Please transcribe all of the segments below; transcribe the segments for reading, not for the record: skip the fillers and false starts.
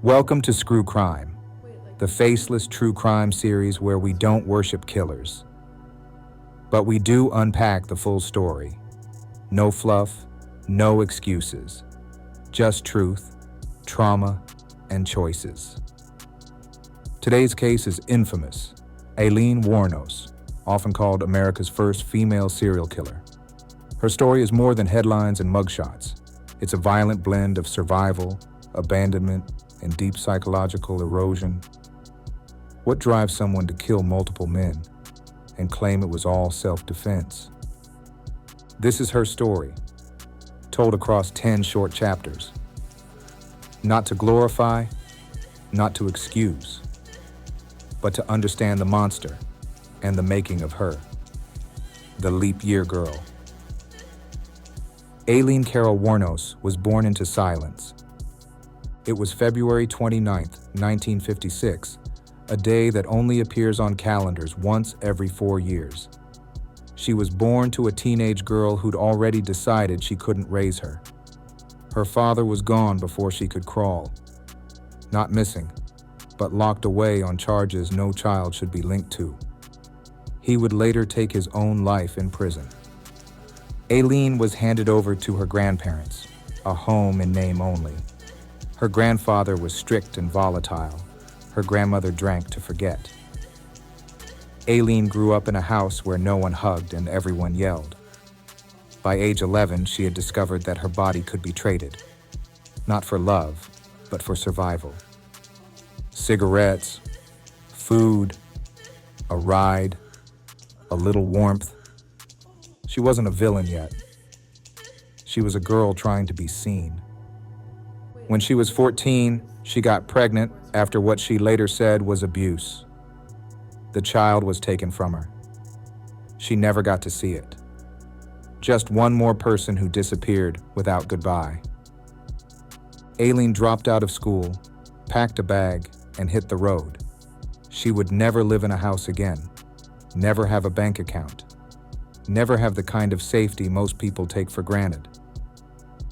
Welcome to Screw Crime, the Faceless true crime series where we don't worship killers, but we do unpack the full story. No fluff, no excuses, just truth, trauma, and choices. Today's case is infamous. Aileen Wuornos, often called America's first female serial killer. Her story is more than headlines and mugshots. It's a violent blend of survival, abandonment, and deep psychological erosion. What drives someone to kill multiple men and claim it was all self-defense? This is her story, told across 10 short chapters. Not to glorify, not to excuse, but to understand the monster and the making of her, the leap year girl. Aileen Carol Wuornos was born into silence. It was February 29, 1956, a day that only appears on calendars once every 4 years. She was born to a teenage girl who'd already decided she couldn't raise her. Her father was gone before she could crawl. Not missing, but locked away on charges no child should be linked to. He would later take his own life in prison. Aileen was handed over to her grandparents, a home in name only. Her grandfather was strict and volatile. Her grandmother drank to forget. Aileen grew up in a house where no one hugged and everyone yelled. By age 11, she had discovered that her body could be traded, not for love, but for survival. Cigarettes, food, a ride, a little warmth. She wasn't a villain yet. She was a girl trying to be seen. When she was 14, she got pregnant after what she later said was abuse. The child was taken from her. She never got to see it. Just one more person who disappeared without goodbye. Aileen dropped out of school, packed a bag, and hit the road. She would never live in a house again, never have a bank account, never have the kind of safety most people take for granted.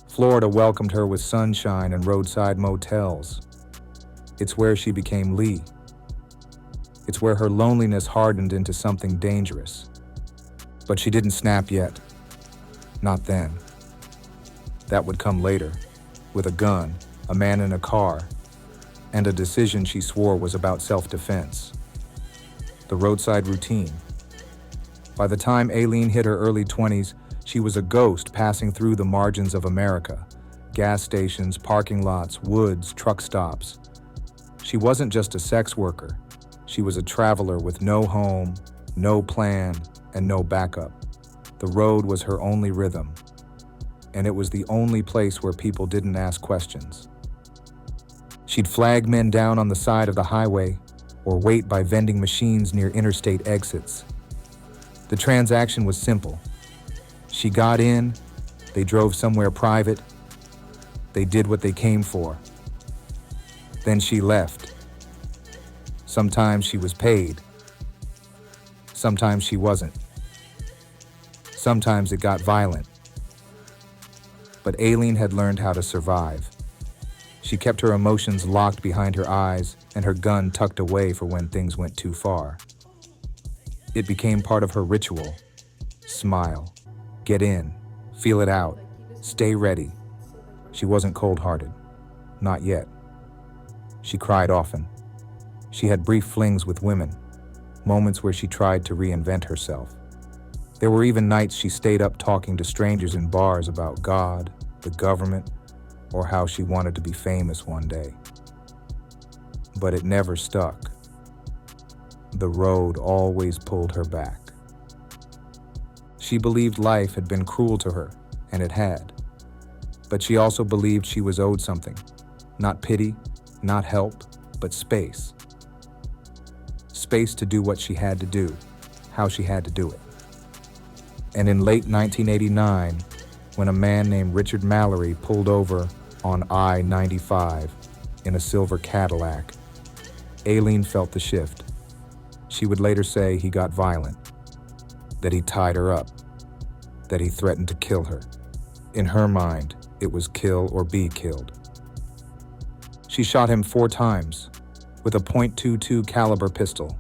Florida welcomed her with sunshine and roadside motels. It's where she became Lee. It's where her loneliness hardened into something dangerous. But she didn't snap yet. Not then. That would come later, with a gun, a man in a car, and a decision she swore was about self-defense. The roadside routine. By the time Aileen hit her early 20s, she was a ghost passing through the margins of America. Gas stations, parking lots, woods, truck stops. She wasn't just a sex worker. She was a traveler with no home, no plan, and no backup. The road was her only rhythm, and it was the only place where people didn't ask questions. She'd flag men down on the side of the highway or wait by vending machines near interstate exits. The transaction was simple. She got in, they drove somewhere private, they did what they came for. Then she left. Sometimes she was paid. Sometimes she wasn't. Sometimes it got violent. But Aileen had learned how to survive. She kept her emotions locked behind her eyes and her gun tucked away for when things went too far. It became part of her ritual. Smile. Get in, feel it out, stay ready. She wasn't cold-hearted, not yet. She cried often. She had brief flings with women, moments where she tried to reinvent herself. There were even nights she stayed up talking to strangers in bars about God, the government, or how she wanted to be famous one day. But it never stuck. The road always pulled her back. She believed life had been cruel to her, and it had. But she also believed she was owed something. Not pity, not help, but space. Space to do what she had to do, how she had to do it. And in late 1989, when a man named Richard Mallory pulled over on I-95 in a silver Cadillac, Aileen felt the shift. She would later say he got violent, that he tied her up, that he threatened to kill her. In her mind, it was kill or be killed. She shot him 4 times with a .22 caliber pistol.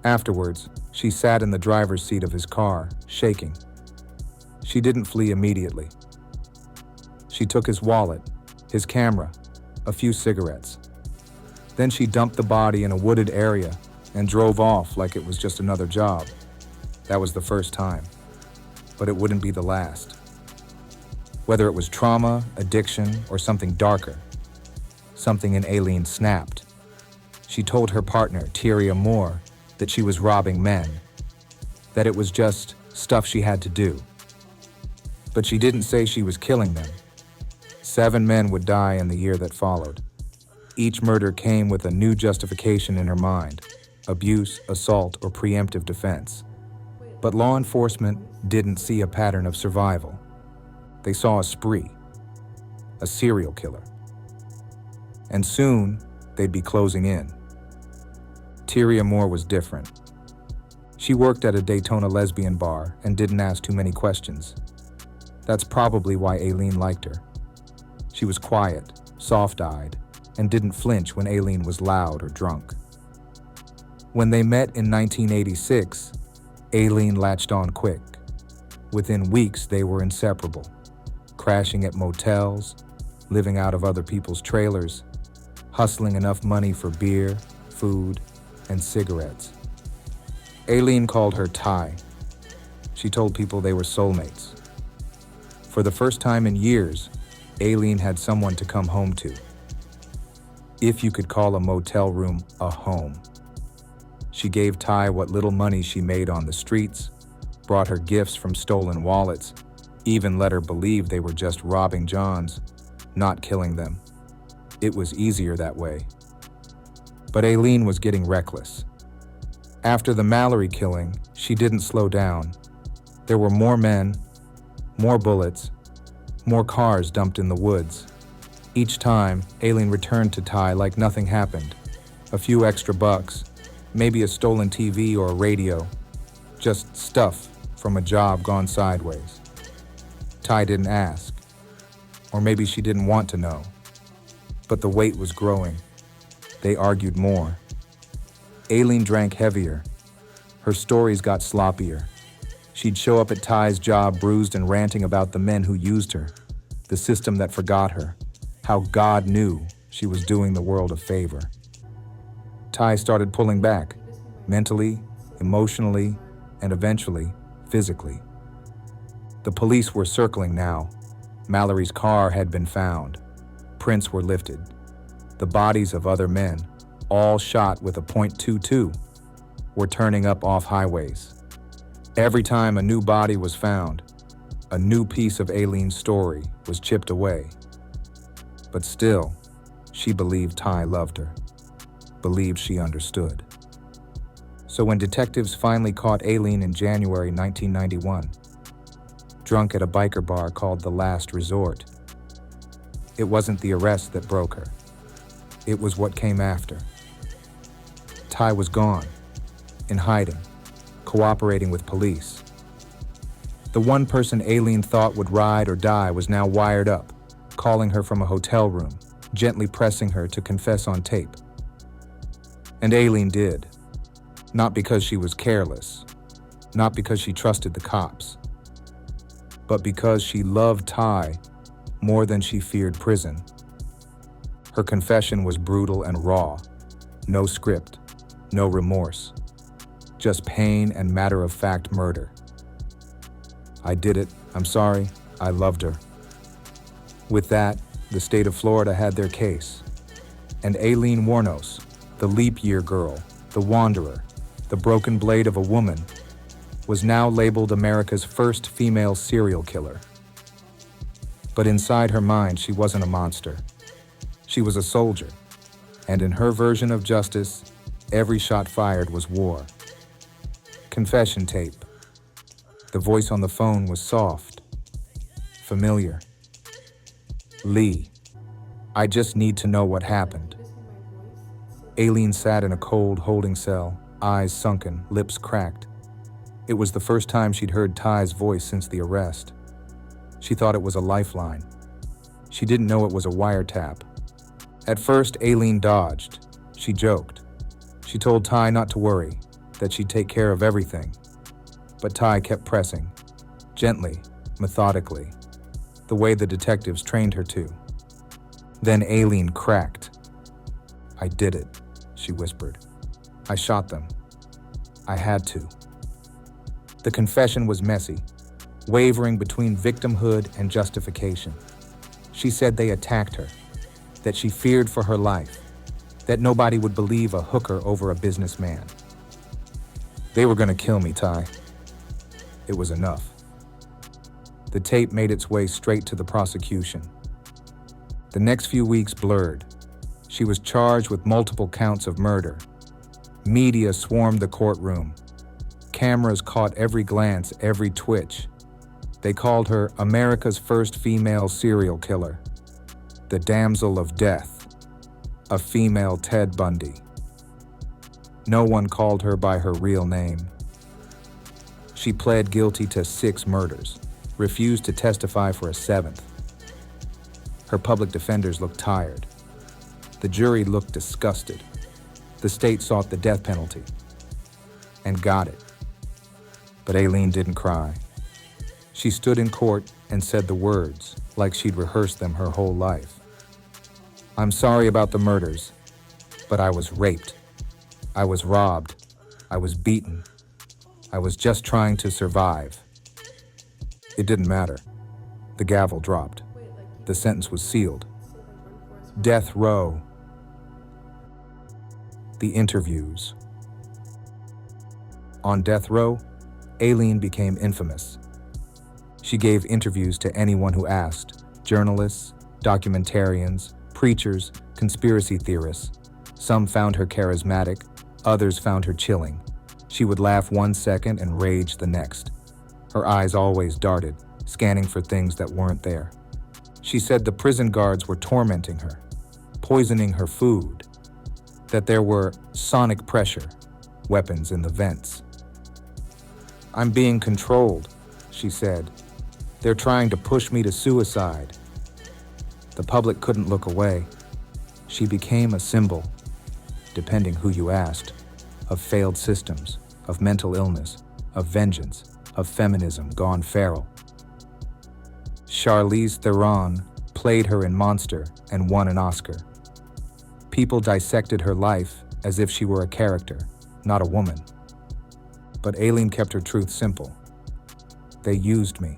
Afterwards, she sat in the driver's seat of his car, shaking. She didn't flee immediately. She took his wallet, his camera, a few cigarettes. Then she dumped the body in a wooded area and drove off like it was just another job. That was the first time, but it wouldn't be the last. Whether it was trauma, addiction, or something darker, something in Aileen snapped. She told her partner, Tyria Moore, that she was robbing men, that it was just stuff she had to do. But she didn't say she was killing them. 7 men would die in the year that followed. Each murder came with a new justification in her mind: abuse, assault, or preemptive defense. But law enforcement didn't see a pattern of survival. They saw a spree, a serial killer. And soon, they'd be closing in. Tyria Moore was different. She worked at a Daytona lesbian bar and didn't ask too many questions. That's probably why Aileen liked her. She was quiet, soft-eyed, and didn't flinch when Aileen was loud or drunk. When they met in 1986, Aileen latched on quick. Within weeks, they were inseparable, crashing at motels, living out of other people's trailers, hustling enough money for beer, food, and cigarettes. Aileen called her Ty. She told people they were soulmates. For the first time in years, Aileen had someone to come home to. If you could call a motel room a home. She gave Ty what little money she made on the streets, brought her gifts from stolen wallets, even let her believe they were just robbing Johns, not killing them. It was easier that way. But Aileen was getting reckless. After the Mallory killing, she didn't slow down. There were more men, more bullets, more cars dumped in the woods. Each time, Aileen returned to Ty like nothing happened. A few extra bucks, maybe a stolen TV or a radio, just stuff from a job gone sideways. Ty didn't ask, or maybe she didn't want to know. But the weight was growing. They argued more. Aileen drank heavier. Her stories got sloppier. She'd show up at Ty's job bruised and ranting about the men who used her, the system that forgot her, how God knew she was doing the world a favor. Ty started pulling back, mentally, emotionally, and eventually, physically. The police were circling now. Mallory's car had been found. Prints were lifted. The bodies of other men, all shot with a .22, were turning up off highways. Every time a new body was found, a new piece of Aileen's story was chipped away. But still, she believed Ty loved her, believed she understood. So when detectives finally caught Aileen in January 1991, drunk at a biker bar called The Last Resort, it wasn't the arrest that broke her. It was what came after. Ty was gone, in hiding, cooperating with police. The one person Aileen thought would ride or die was now wired up, calling her from a hotel room, gently pressing her to confess on tape. And Aileen did. Not because she was careless, not because she trusted the cops, but because she loved Ty more than she feared prison. Her confession was brutal and raw. No script, no remorse, just pain and matter-of-fact murder. I did it, I'm sorry, I loved her. With that, the state of Florida had their case. And Aileen Wuornos, the leap year girl, the wanderer, the broken blade of a woman, was now labeled America's first female serial killer. But inside her mind, she wasn't a monster. She was a soldier, and in her version of justice, every shot fired was war. Confession tape. The voice on the phone was soft, familiar. Lee, I just need to know what happened. Aileen sat in a cold holding cell, eyes sunken, lips cracked. It was the first time she'd heard Ty's voice since the arrest. She thought it was a lifeline. She didn't know it was a wiretap. At first, Aileen dodged. She joked. She told Ty not to worry, that she'd take care of everything. But Ty kept pressing, gently, methodically, the way the detectives trained her to. Then Aileen cracked. "I did it," she whispered. "I shot them. I had to." The confession was messy, wavering between victimhood and justification. She said they attacked her, that she feared for her life, that nobody would believe a hooker over a businessman. "They were gonna kill me, Ty." It was enough. The tape made its way straight to the prosecution. The next few weeks blurred. She was charged with multiple counts of murder. Media swarmed the courtroom. Cameras caught every glance, every twitch. They called her America's first female serial killer, the damsel of death, a female Ted Bundy. No one called her by her real name. She pled guilty to 6 murders, refused to testify for a 7th. Her public defenders looked tired. The jury looked disgusted. The state sought the death penalty and got it. But Aileen didn't cry. She stood in court and said the words like she'd rehearsed them her whole life. "I'm sorry about the murders, but I was raped. I was robbed. I was beaten. I was just trying to survive." It didn't matter. The gavel dropped. The sentence was sealed. Death row. The interviews. On death row, Aileen became infamous. She gave interviews to anyone who asked: journalists, documentarians, preachers, conspiracy theorists. Some found her charismatic, others found her chilling. She would laugh one second and rage the next. Her eyes always darted, scanning for things that weren't there. She said the prison guards were tormenting her, poisoning her food, that there were sonic pressure, weapons in the vents. "I'm being controlled," she said. "They're trying to push me to suicide." The public couldn't look away. She became a symbol, depending who you asked, of failed systems, of mental illness, of vengeance, of feminism gone feral. Charlize Theron played her in Monster and won an Oscar. People dissected her life as if she were a character, not a woman. But Aileen kept her truth simple. They used me,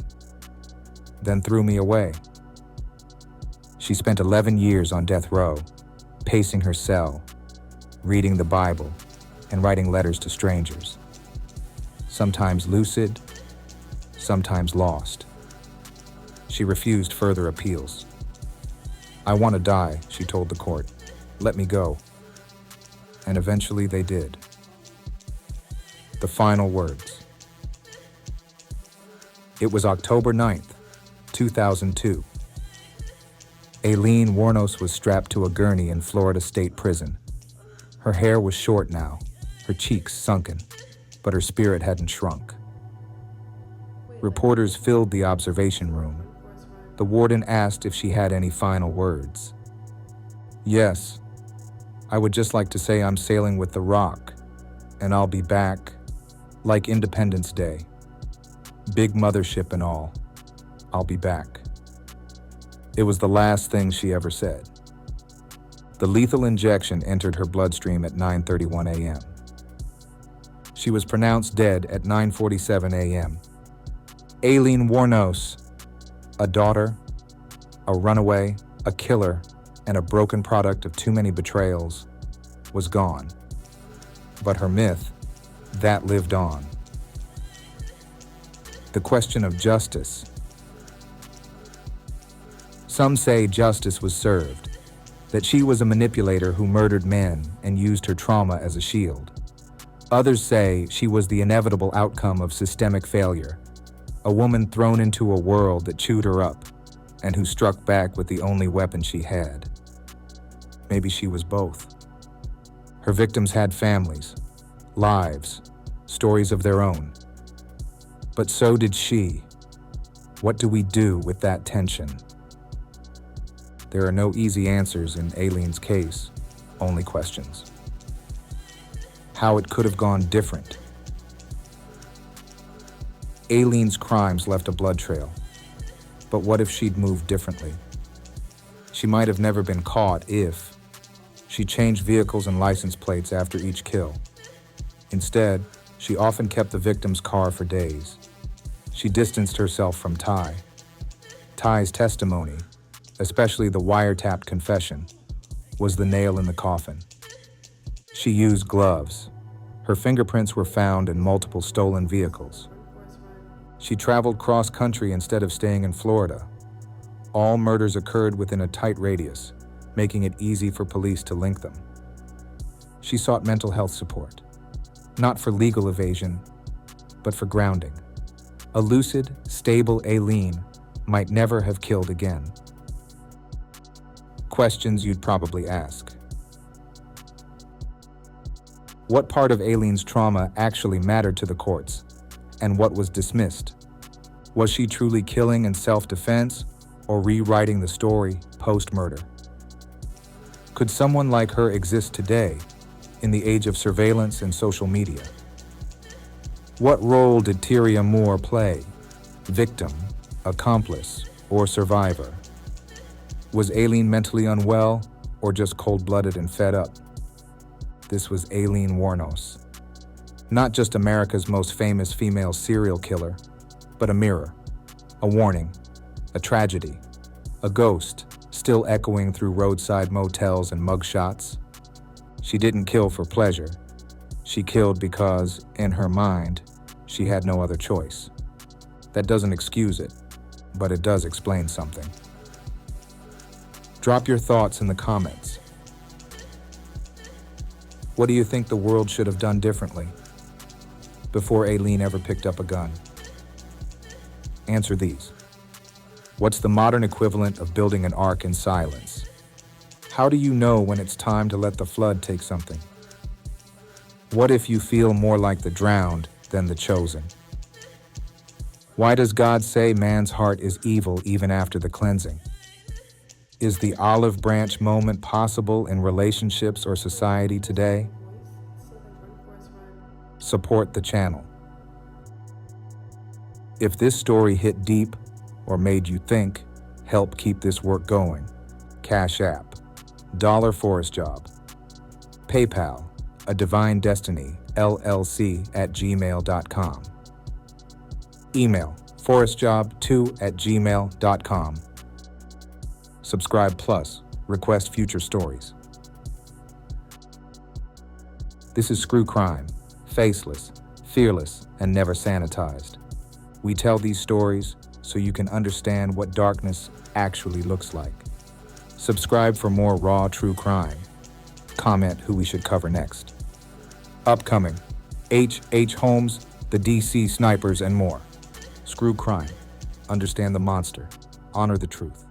then threw me away. She spent 11 years on death row, pacing her cell, reading the Bible, and writing letters to strangers. Sometimes lucid, sometimes lost. She refused further appeals. "I want to die," she told the court. "Let me go." And eventually they did. The final words. It was October 9th, 2002. Aileen Wuornos was strapped to a gurney in Florida State Prison. Her hair was short now, her cheeks sunken, but her spirit hadn't shrunk. Reporters filled the observation room. The warden asked if she had any final words. "Yes, I would just like to say I'm sailing with the Rock, and I'll be back, like Independence Day. Big mothership and all. I'll be back." It was the last thing she ever said. The lethal injection entered her bloodstream at 9:31 a.m. She was pronounced dead at 9:47 a.m. Aileen Wuornos, a daughter, a runaway, a killer, and a broken product of too many betrayals, was gone. But her myth, that lived on. The question of justice. Some say justice was served, that she was a manipulator who murdered men and used her trauma as a shield. Others say she was the inevitable outcome of systemic failure, a woman thrown into a world that chewed her up and who struck back with the only weapon she had. Maybe she was both. Her victims had families, lives, stories of their own. But so did she. What do we do with that tension? There are no easy answers in Aileen's case, only questions. How it could have gone different. Aileen's crimes left a blood trail, but what if she'd moved differently? She might have never been caught if she changed vehicles and license plates after each kill. Instead, she often kept the victim's car for days. She distanced herself from Ty. Ty's testimony, especially the wiretapped confession, was the nail in the coffin. She used gloves. Her fingerprints were found in multiple stolen vehicles. She traveled cross-country instead of staying in Florida. All murders occurred within a tight radius, making it easy for police to link them. She sought mental health support, not for legal evasion, but for grounding. A lucid, stable Aileen might never have killed again. Questions you'd probably ask. What part of Aileen's trauma actually mattered to the courts, and what was dismissed? Was she truly killing in self-defense or rewriting the story post-murder? Could someone like her exist today, in the age of surveillance and social media? What role did Tyria Moore play? Victim, accomplice, or survivor? Was Aileen mentally unwell or just cold-blooded and fed up? This was Aileen Wuornos. Not just America's most famous female serial killer, but a mirror, a warning, a tragedy, a ghost still echoing through roadside motels and mugshots. She didn't kill for pleasure. She killed because, in her mind, she had no other choice. That doesn't excuse it, but it does explain something. Drop your thoughts in the comments. What do you think the world should have done differently before Aileen ever picked up a gun? Answer these. What's the modern equivalent of building an ark in silence? How do you know when it's time to let the flood take something? What if you feel more like the drowned than the chosen? Why does God say man's heart is evil even after the cleansing? Is the olive branch moment possible in relationships or society today? Support the channel. If this story hit deep or made you think, help keep this work going. CashApp, $forrestjob. PayPal, a divine destiny, LLC@gmail.com. Email, forrestjob2@gmail.com. Subscribe Plus, request future stories. This is Screw Crime, faceless, fearless, and never sanitized. We tell these stories so you can understand what darkness actually looks like. Subscribe for more raw true crime. Comment who we should cover next. Upcoming, Holmes, the DC Snipers, and more. Screw crime. Understand the monster. Honor the truth.